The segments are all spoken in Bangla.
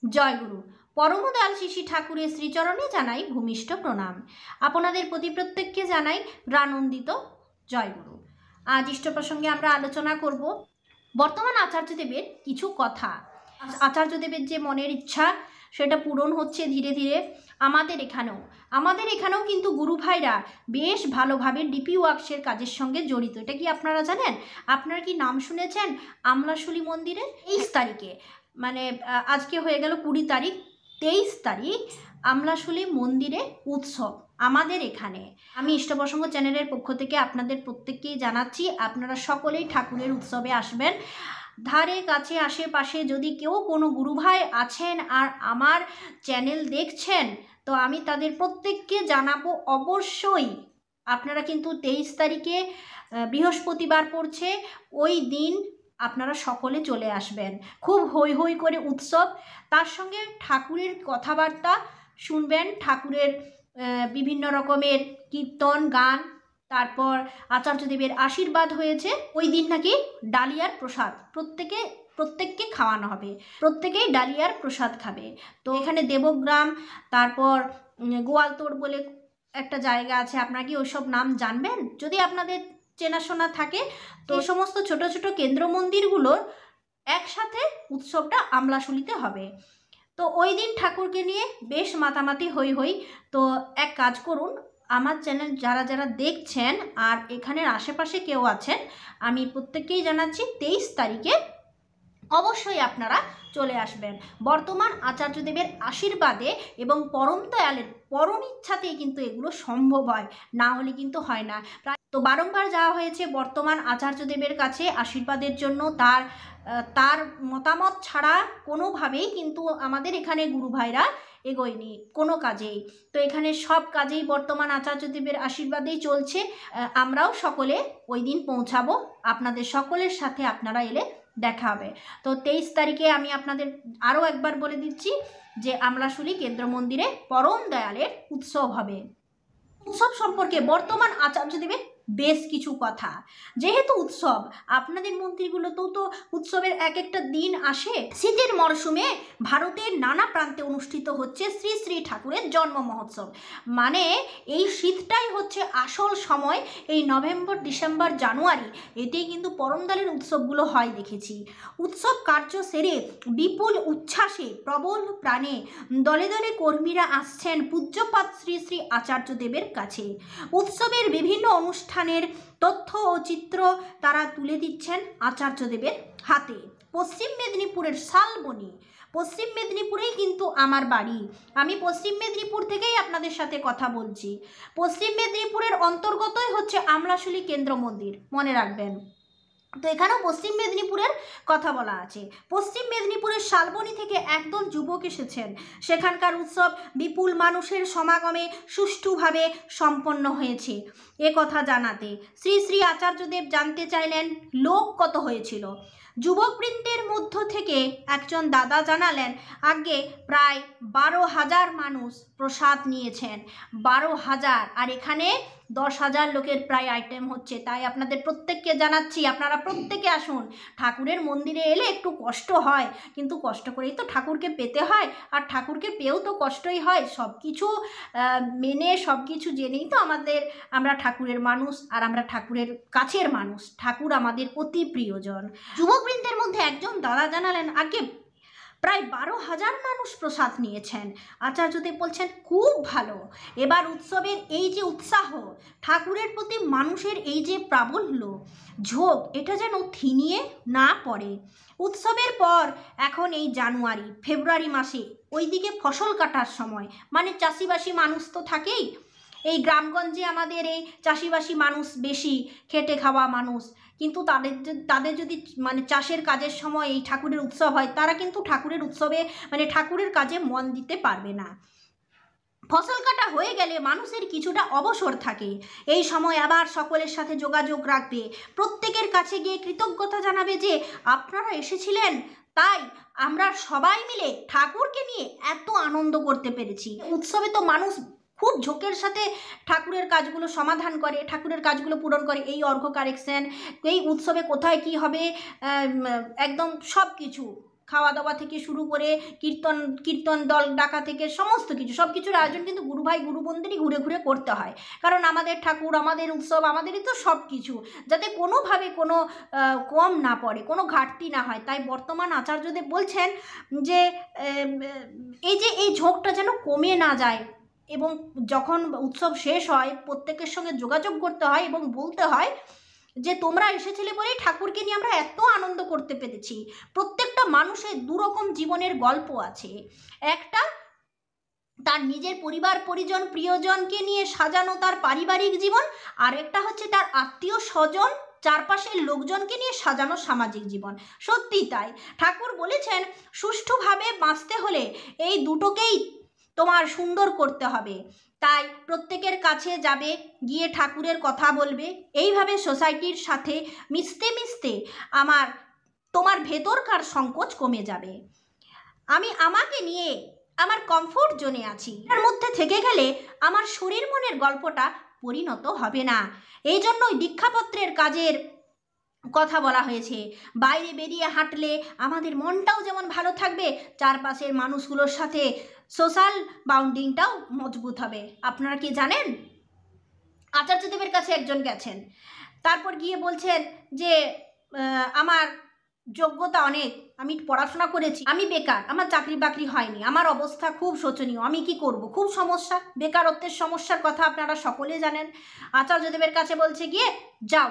জয়গুরু। পরমদয়াল শ্রী ঠাকুরের শ্রীচরণে জানাই ভূমিষ্ঠ প্রণাম। আপনাদের প্রতি প্রত্যেককে জানাই প্রাণন্দিত জয়গুরু। আজ ইষ্ট প্রসঙ্গে আমরা আলোচনা করব বর্তমান আচার্যদেবের কিছু কথা। আচার্যদেবের যে মনের ইচ্ছা সেটা পূরণ হচ্ছে ধীরে ধীরে আমাদের এখানেও কিন্তু গুরু ভাইরা বেশ ভালোভাবে ডিপি ওয়ার্কসের কাজের সঙ্গে জড়িত। এটা কি আপনারা জানেন? আপনারা কি নাম শুনেছেন আমলাশুলি মন্দিরে 23 তারিখে, মানে আজকে হয়ে গেল 20 তারিখ, 23 তারিখ আমলাশুলি মন্দিরে উৎসব আমাদের এখানে। আমি ইষ্টপ্রসঙ্গ চ্যানেলের পক্ষ থেকে আপনাদের প্রত্যেককেই জানাচ্ছি, আপনারা সকলেই ঠাকুরের উৎসবে আসবেন। ধারে কাছে আশেপাশে যদি কেউ কোনো গুরুভাই আছেন আর আমার চ্যানেল দেখছেন, তো আমি তাদের প্রত্যেককে জানাবো অবশ্যই আপনারা কিন্তু 23 তারিখে বৃহস্পতিবার পড়ছে, ওই দিন আপনারা সকলে চলে আসবেন। খুব হৈ হৈ করে উৎসব, তার সঙ্গে ঠাকুরের কথাবার্তা শুনবেন, ঠাকুরের বিভিন্ন রকমের কীর্তন গান, তারপর আচার্যদেবের আশীর্বাদ হয়েছে। ওই দিন নাকি ডালিয়ার প্রসাদ প্রত্যেককে খাওয়ানো হবে, প্রত্যেকেই ডালিয়ার প্রসাদ খাবে। তো এখানে দেবগ্রাম, তারপর গোয়ালতোড় বলে একটা জায়গা আছে, আপনারা কি ওইসব নাম জানবেন? যদি আপনাদের চেনাশোনা থাকে তো এই সমস্ত ছোট ছোট কেন্দ্র মন্দিরগুলোর একসাথে উৎসবটা আমলাশুলিতে হবে। তো ওই দিন ঠাকুরকে নিয়ে বেশ মাতামাতি হই হই। তো এক কাজ করুন, আমার চ্যানেল যারা যারা দেখছেন আর এখানের আশেপাশে কেউ আছেন, আমি প্রত্যেককেই জানাচ্ছি 23 তারিখে অবশ্যই আপনারা চলে আসবেন। বর্তমান আচার্যদেবের আশীর্বাদে এবং পরম দয়ালের পরম ইচ্ছাতেই কিন্তু এগুলো সম্ভব হয়, না হলে কিন্তু হয় না। তো বারংবার যাওয়া হয়েছে বর্তমান আচার্যদেবের কাছে আশীর্বাদের জন্য, তার মতামত ছাড়া কোনোভাবেই কিন্তু আমাদের এখানে গুরু ভাইরা এগোয়নি কোনো কাজেই। তো এখানে সব কাজেই বর্তমান আচার্যদেবের আশীর্বাদেই চলছে। আমরাও সকলে ওই দিন পৌঁছাবো, আপনাদের সকলের সাথে আপনারা এলে দেখা হবে। তো 23 তারিখে আমি আপনাদের আরও একবার বলে দিচ্ছি যে আমলাশুলি কেন্দ্র মন্দিরে পরম দয়ালের উৎসব হবে। উৎসব সম্পর্কে বর্তমান আচার্যদেবের বেশ কিছু কথা। যেহেতু উৎসব, আপনাদের মন্দিরগুলোতেও তো উৎসবের এক একটা দিন আসে। শীতের মরশুমে ভারতের নানা প্রান্তে অনুষ্ঠিত হচ্ছে শ্রী শ্রী ঠাকুরের জন্ম মহোৎসব। মানে এই শীতটাই হচ্ছে আসল সময়, এই নভেম্বর ডিসেম্বর জানুয়ারি, এতেই কিন্তু পরমদয়ালের উৎসবগুলো হয় দেখেছি। উৎসব কার্য সেরে বিপুল উচ্ছ্বাসে প্রবল প্রাণে দলে দলে কর্মীরা আসছেন পূজ্যপাদ শ্রী শ্রী আচার্যদেবের কাছে। উৎসবের বিভিন্ন অনুষ্ঠানের তথ্য ও চিত্র তারা তুলে দিচ্ছেন আচার্যদেবের হাতে। পশ্চিম মেদিনীপুরের শালবনী, পশ্চিম মেদিনীপুরেই কিন্তু আমার বাড়ি, আমি পশ্চিম মেদিনীপুর থেকেই আপনাদের সাথে কথা বলছি। পশ্চিম মেদিনীপুরের অন্তর্গতই হচ্ছে আমলাশুলি কেন্দ্র মন্দির, মনে রাখবেন। তো এখানেও পশ্চিম মেদিনীপুরের কথা বলা আছে। পশ্চিম মেদিনীপুরের শালবনী থেকে একদল যুবক এসেছেন। সেখানকার উৎসব বিপুল মানুষের সমাগমে সুষ্ঠুভাবে সম্পন্ন হয়েছে এ কথা জানাতে শ্রী শ্রী আচার্যদেব জানতে চাইলেন লোক কত হয়েছিল। যুবকবৃন্দের মধ্য থেকে একজন দাদা জানালেন আগে প্রায় 12,000 মানুষ প্রসাদ নিয়েছেন। 12,000, আর এখানে 10,000 লোকের প্রায় আইটেম হচ্ছে। তাই আপনাদের প্রত্যেককে জানাচ্ছি আপনারা প্রত্যেকে আসুন। ঠাকুরের মন্দিরে এলে একটু কষ্ট হয়, কিন্তু কষ্ট করেই তো ঠাকুরকে পেতে হয়, আর ঠাকুরকে পেয়েও তো কষ্টই হয়। সব কিছু মেনে সব কিছু জেনেই তো আমরা ঠাকুরের মানুষ, আর আমরা ঠাকুরের কাছের মানুষ। ঠাকুর আমাদের অতি প্রিয়জন। যুবকবৃন্দের মধ্যে একজন দাদা জানালেন আগে প্রায় 12,000 মানুষ প্রসাদ নিয়েছেন। আচার্যদেব বলছেন খুব ভালো। এবার উৎসবের এই যে উৎসাহ, ঠাকুরের প্রতি মানুষের এই যে প্রাবল্য ঝোঁক, এটা যেন থিনিয়ে না পড়ে। উৎসবের পর এখন এই জানুয়ারি ফেব্রুয়ারি মাসে ওইদিকে ফসল কাটার সময়, মানে চাষিবাসী মানুষ তো থাকেই। এই গ্রামগঞ্জে আমাদের এই চাষিবাসী মানুষ বেশি, খেটে খাওয়া মানুষ, কিন্তু তাদের যদি মানে চাষের কাজের সময় এই ঠাকুরের উৎসব হয়, তারা কিন্তু ঠাকুরের উৎসবে মানে ঠাকুরের কাজে মন দিতে পারবে না। ফসল কাটা হয়ে গেলে মানুষের কিছুটা অবসর থাকে, এই সময় আবার সকলের সাথে যোগাযোগ রাখবে, প্রত্যেকের কাছে গিয়ে কৃতজ্ঞতা জানাবে যে আপনারা এসেছিলেন, তাই আমরা সবাই মিলে ঠাকুরকে নিয়ে এত আনন্দ করতে পেরেছি। উৎসবে তো মানুষ খুব ঝোঁকের সাথে ঠাকুরের কাজগুলো সমাধান করে, ঠাকুরের কাজগুলো পূরণ করে। এই অর্ঘ্য কারেকশন, এই উৎসবে কোথায় কি হবে, একদম সব কিছু খাওয়া দাওয়া থেকে শুরু করে কীর্তন দল ডাকা থেকে সমস্ত কিছু, সব কিছুর আয়োজন কিন্তু গুরু ভাই গুরু বোনদেরই ঘুরে ঘুরে করতে হয়। কারণ আমাদের ঠাকুর, আমাদের উৎসব, আমাদেরই তো সব কিছু, যাতে কোনোভাবে কোনো কম না পড়ে, কোনো ঘাটতি না হয়। তাই বর্তমান আচার্যদেব বলছেন যে এই ঝোঁকটা যেন কমে না যায়, এবং যখন উৎসব শেষ হয় প্রত্যেকের সঙ্গে যোগাযোগ করতে হয় এবং বলতে হয় যে তোমরা এসেছিলে বলেই ঠাকুরকে নিয়ে আমরা এত আনন্দ করতে পেরেছি। প্রত্যেকটা মানুষের দুরকম জীবনের গল্প আছে। একটা তার নিজের পরিবার পরিজন প্রিয়জনকে নিয়ে সাজানো তার পারিবারিক জীবন, আর একটা হচ্ছে তার আত্মীয় স্বজন চারপাশের লোকজনকে নিয়ে সাজানো সামাজিক জীবন। সত্যি তাই, ঠাকুর বলেছেন সুষ্ঠুভাবে বাঁচতে হলে এই দুটোকেই তোমার সুন্দর করতে হবে। তাই প্রত্যেকের কাছে যাবে, গিয়ে ঠাকুরের কথা বলবে, এইভাবে সোসাইটির সাথে মিশতে মিশতে তোমার ভেতরকার সংকোচ কমে যাবে। আমি আমাকে নিয়ে আমার কমফোর্ট জোনে আছি, এর মধ্যে থেকে গেলে আমার শরীর মনের গল্পটা পরিণত হবে না। এই জন্যই দীক্ষাপত্রের কাজের কথা বলা হয়েছে। বাইরে বেরিয়ে হাঁটলে আমাদের মনটাও যেমন ভালো থাকবে, চারপাশের মানুষগুলোর সাথে সোশ্যাল বাউন্ডিংটাও মজবুত হবে। আপনারা কি জানেন, আচার্যদেবের কাছে একজন গেছেন, তারপর গিয়ে বলছেন যে আমার যোগ্যতা অনেক, আমি পড়াশোনা করেছি, আমি বেকার, আমার চাকরি বাকরি হয়নি, আমার অবস্থা খুব শোচনীয়, আমি কি করব, খুব সমস্যা, বেকারত্বের সমস্যার কথা আপনারা সকলে জানেন। আচার্যদেবের কাছে বলছে গিয়ে, যাও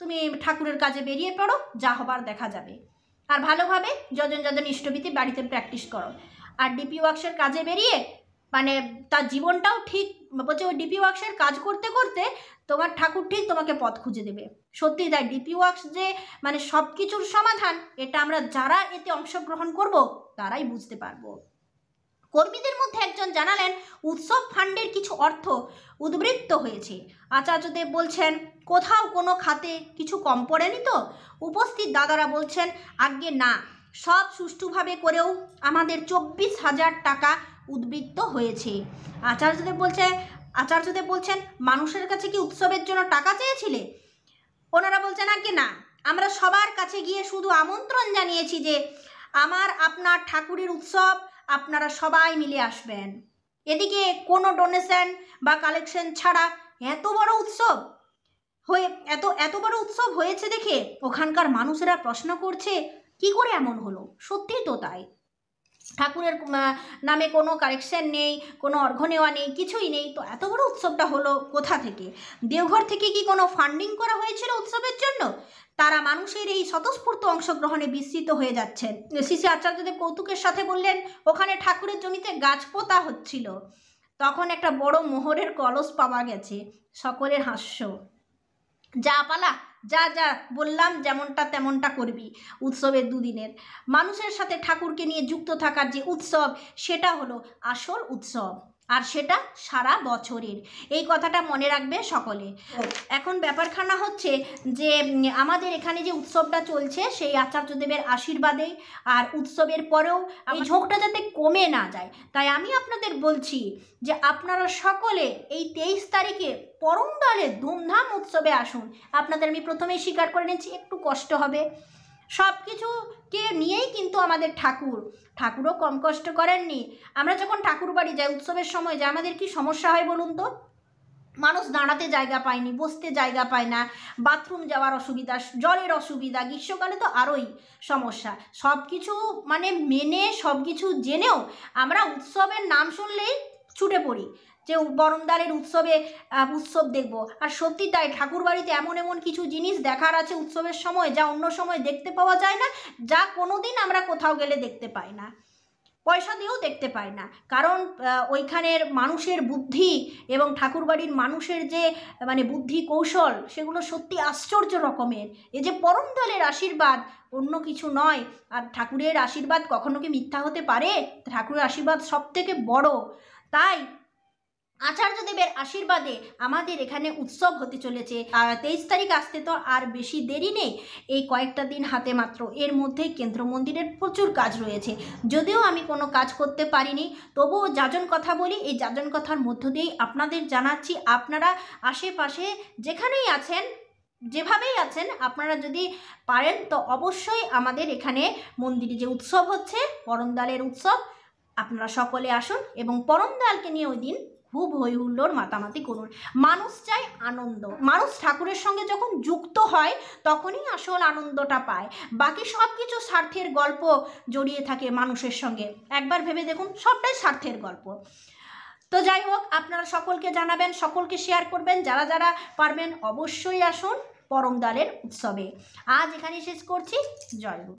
তুমি ঠাকুরের কাজে বেরিয়ে পড়ো, যা হবার দেখা যাবে, আর ভালোভাবে যজন যজন ইষ্টভীতি বাড়িতে প্র্যাকটিস করো। আর ডিপি ওয়ার্কসের কাজে বেরিয়ে মানে তার জীবনটাও ঠিক, বলছে ওই ডিপি ওয়ার্কসের কাজ করতে করতে তোমার ঠাকুর ঠিক তোমাকে পথ খুঁজে দেবে। সত্যি তাই, ডিপি ওয়ার্কস যে মানে সব কিছুর সমাধান, এটা আমরা যারা এতে অংশগ্রহণ করব তারাই বুঝতে পারবো। কর্মীদের মধ্যে একজন জানালেন উৎসব ফান্ডের কিছু অর্থ উদ্বৃত্ত হয়েছে। আচার্যদেব বলছেন কোথাও কোনো খাতে কিছু কম পড়েনি তো? উপস্থিত দাদারা বলছেন আজ্ঞে না, সব সুষ্ঠুভাবে করেও আমাদের 24,000 টাকা উদ্বৃত্ত হয়েছে। আচার্যদেব বলছেন মানুষের কাছে কি উৎসবের জন্য টাকা চেয়েছিলে? ওনারা বলছেন আজ্ঞে না, আমরা সবার কাছে গিয়ে শুধু আমন্ত্রণ জানিয়েছি যে আপনার ঠাকুরের উৎসব, আপনারা সবাই মিলে আসবেন। এদিকে কোনো ডোনেশন বা কালেকশন ছাড়া এত বড় উৎসব হয়েছে দেখে ওখানকার মানুষেরা প্রশ্ন করছে কি করে এমন হলো। সত্যিই তো তাই, ঠাকুরের নামে কোনো কালেকশন নেই, কোনো অর্ঘ্য নেওয়া নেই, কিছুই নেই, তো এত বড় উৎসবটা হলো কোথা থেকে? দেওঘর থেকে কি কোনো ফান্ডিং করা হয়েছিল উৎসবের জন্য? তারা মানুষের এই স্বতঃস্ফূর্ত অংশগ্রহণে বিস্মিত হয়ে যাচ্ছেন। শ্রী আচার্যদেব কৌতুকের সাথে বললেন ওখানে ঠাকুরের জমিতে গাছ পোতা হচ্ছিল, তখন একটা বড় মোহরের কলস পাওয়া গেছে। সকলের হাস্য। যা পালা, যা যা বললাম যেমনটা তেমনটা করবি। উৎসবের দুদিনের মানুষের সাথে ঠাকুরকে নিয়ে যুক্ত থাকার যে উৎসব, সেটা হলো আসল উৎসব, আর সেটা সারা বছরের। এই কথাটা মনে রাখবে সকলে। এখন ব্যাপারখানা হচ্ছে যে আমাদের এখানে যে উৎসবটা চলছে সেই আচার্যদেবের আশীর্বাদে আর উৎসবের পরেও এই ঝোঁকটা যাতে কমে না যায়, তাই আমি আপনাদের বলছি যে আপনারা সকলে এই 23 তারিখে পরমদলে ধুমধাম উৎসবে আসুন। আপনাদের আমি প্রথমেই স্বীকার করে নিচ্ছি একটু কষ্ট হবে, সব কিছুকে নিয়েই কিন্তু আমাদের ঠাকুরও কম কষ্ট করেননি। আমরা যখন ঠাকুর বাড়ি যাই উৎসবের সময়, যে আমাদের কি সমস্যা হয় বলুন তো? মানুষ দাঁড়াতে জায়গা পায়নি, বসতে জায়গা পায় না, বাথরুম যাওয়ার অসুবিধা, জলের অসুবিধা, গ্রীষ্মকালে তো আরোই সমস্যা। সব কিছু মানে মেনে সব কিছু জেনেও আমরা উৎসবের নাম শুনলেই ছুটে পড়ি যে বরমদালের উৎসব দেখব। আর সত্যি তাই, ঠাকুর বাড়িতে এমন এমন কিছু জিনিস দেখার আছে উৎসবের সময় যা অন্য সময় দেখতে পাওয়া যায় না, যা কোনোদিন আমরা কোথাও গেলে দেখতে পাই না, পয়সা দিয়েও দেখতে পাই না। কারণ ওইখানের মানুষের বুদ্ধি এবং ঠাকুরবাড়ির মানুষের যে মানে বুদ্ধি কৌশল, সেগুলো সত্যি আশ্চর্য রকমের। এই যে পরমদলের আশীর্বাদ, অন্য কিছু নয়। আর ঠাকুরের আশীর্বাদ কখনো কি মিথ্যা হতে পারে? ঠাকুরের আশীর্বাদ সব থেকে বড়। তাই আচার্যদেবের আশীর্বাদে আমাদের এখানে উৎসব হতে চলেছে। আর 23 তারিখ আসতে তো আর বেশি দেরি নেই, এই কয়েকটা দিন হাতে মাত্র। এর মধ্যেই কেন্দ্র মন্দিরের প্রচুর কাজ রয়েছে। যদিও আমি কোনো কাজ করতে পারিনি, তবুও যাজন কথা বলি, এই যাজন কথার মধ্য দিয়েই আপনাদের জানাচ্ছি আপনারা আশেপাশে যেখানেই আছেন যেভাবেই আছেন আপনারা যদি পারেন তো অবশ্যই আমাদের এখানে মন্দিরে যে উৎসব হচ্ছে পরমদালের উৎসব, আপনারা সকলে আসুন এবং পরমদালকে নিয়ে ওই দিন খুব হই হুল্লোড় মাতামাতি করুন। মানুষ চায় আনন্দ, মানুষ ঠাকুরের সঙ্গে যখন যুক্ত হয় তখনই আসল আনন্দটা পায়। বাকি সব কিছু স্বার্থের গল্প জড়িয়ে থাকে মানুষের সঙ্গে, একবার ভেবে দেখুন সবটাই স্বার্থের গল্প। তো যাই হোক, আপনারা সকলকে জানাবেন, সকলকে শেয়ার করবেন, যারা যারা পারবেন অবশ্যই আসুন পরমদালের উৎসবে। আজ এখানেই শেষ করছি। জয় গুরু।